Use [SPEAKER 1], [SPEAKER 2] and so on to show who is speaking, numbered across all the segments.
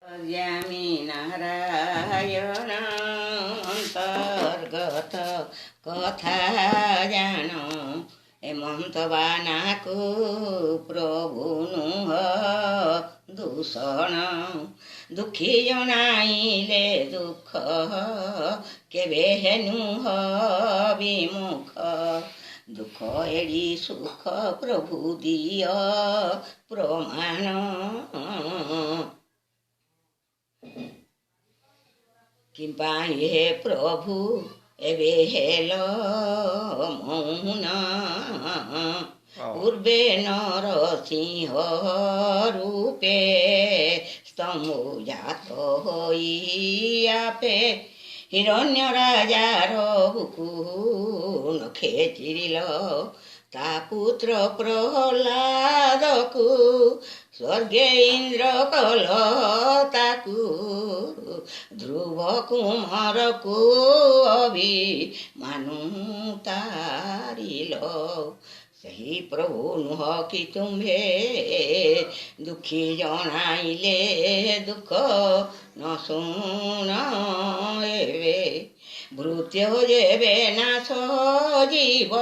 [SPEAKER 1] ज्यामी नारायण अंतर्गत कथा जान हेमंत बानाकु प्रभु नुह दूषण दुखी जनाइले दुख केबे नुह विमुख दुख एड़ी सुख प्रभु दिय प्रमाण किंपा हे प्रभु एबे हेल मौन पूर्वे नरसिंह रूपे स्तंभजात होई आपे हिरण्य राजार बुकु नखे चिरिल ता पुत्र प्रहलाद को स्वर्गे इंद्र कल ताकू ध्रुव कुमार को अभी मानु तारिल सही प्रभु नुह कि तुम्हे दुखी जनाइले दुख न शुण एवे भृत्य जेबे नाश जीव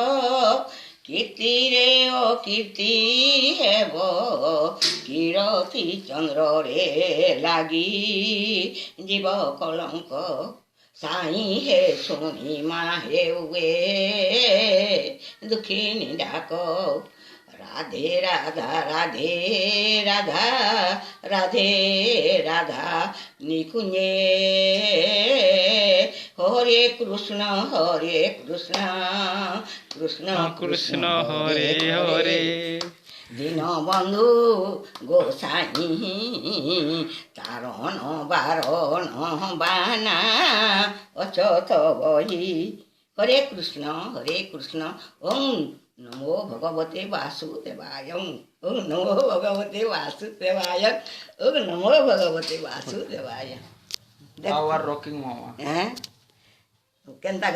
[SPEAKER 1] कीर्ति रे अकीर्ति हेब कीरति चंद्र रे लागी जीव कलंक साई हे सुनी माहे हुए दुखी डाक राधे राधा राधे राधा राधे राधा निकुंजे हरे कृष्ण कृष्ण कृष्ण हरे हरे दीन बंधु गोसाई तारण बारण बाना अचत बही हरे कृष्ण ओम नमो भगवते वासुदेवाय ओम नमो भगवते वासुदेवाय ओम नमो भगवते वासुदेवाय
[SPEAKER 2] Our rocking mama.
[SPEAKER 1] केंता